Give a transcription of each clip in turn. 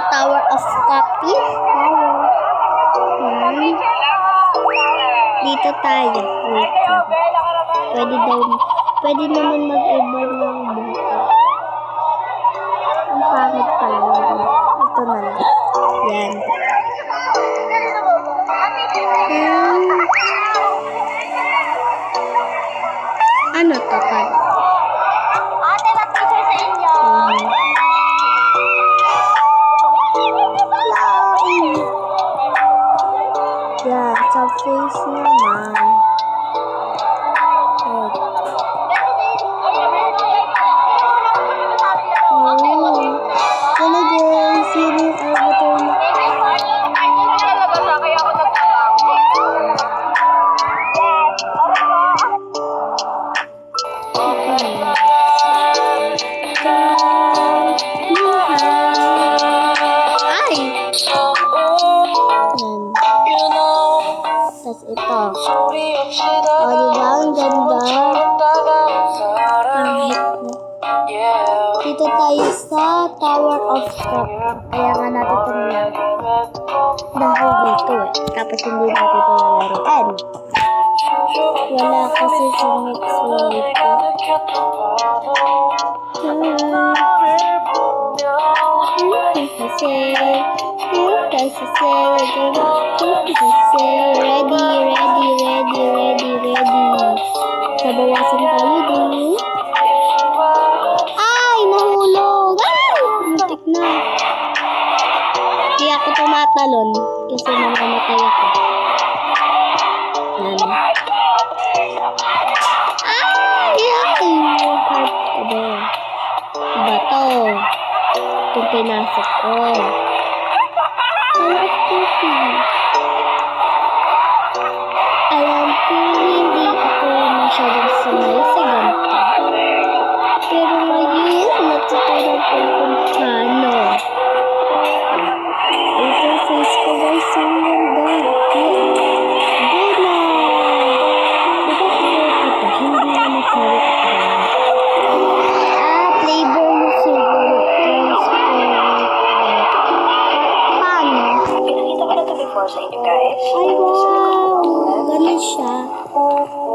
Tower of Copy. Dito tayo. Wait lang. Pwede naman mag-iba ng buka. Ang pangit pala yun. Ito na lang. Yan. Ano to pa? Ate, mag-picture sa inyo. Yan, sa face naman. Hello guys, yun yung avatar na. Ay! Yan. Tapos ito. O, diba? Ang ganda. Dito tayo sa Tower of Cup. Kaya nga natin ito lang. Dahil dito eh. Tapos hindi natin ito lalaroan. Wala kasi si Maxwell ito. Ready. Nabawasan tayo din. Ay, nahulog. Ay, muntik na. Hindi ako tumatalon kasi mamamatay ako. Yan. Heart ko ba? Bato. Itong pinasok ko. Hello, Scoopy. Alam ko, hindi ako masyadong sanay sa ganito. Pero ngayon, natutunan ko kung paano. Ito face ko guys, ang ganda. Gana! Diba ito? Hindi na masarap ako. Flavor na siguro. Paano? Pinakita ko na ito before sa inyo guys. Ay, wow! Ganun siya.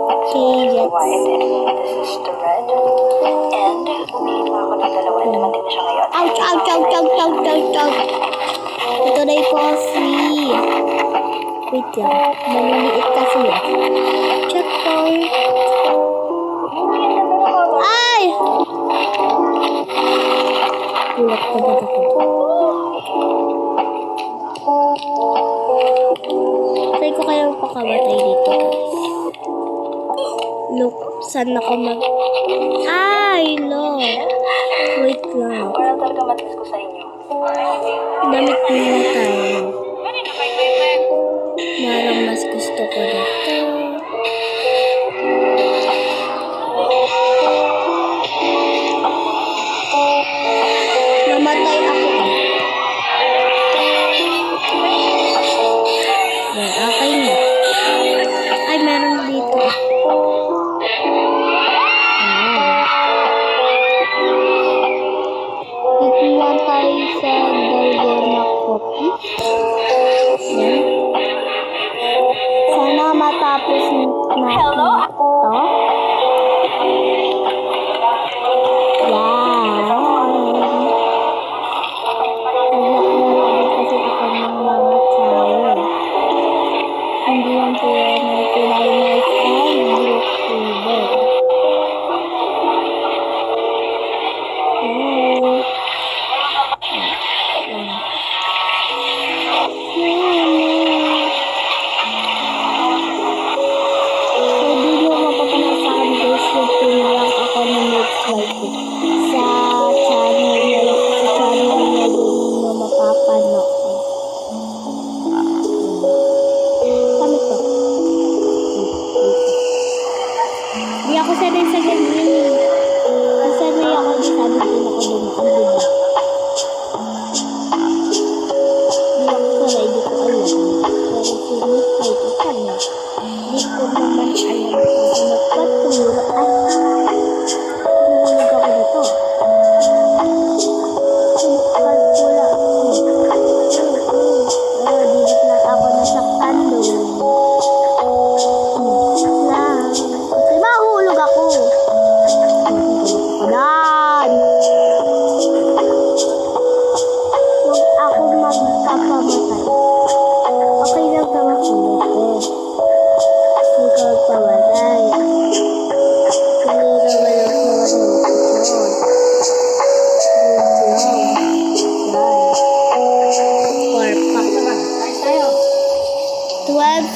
Okay, This let's... is the red. And, humihin pa ako ng dalawa. Dumating na siya ngayon. Ouch! Ito na yung coffee. Wait lang. Maliliit kasi yan. Checkpoint. Ay! Kulak pa ba ako? Try ko kaya pakabatay dito guys. Look, saan ako mag... Ay, no. Wait lang. Parang talaga matigas ko sa inyo. Damit muna tayo. Parang mas gusto ko dito. Namatay ako. Yan, okay na. Ay, meron dito. Ikuha tayo sa Dalgona Coffee. Yan. Sana matapos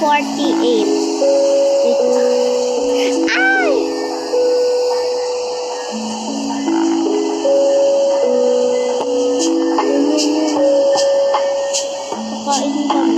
48. Wait lang. Ay! Kakainin kami.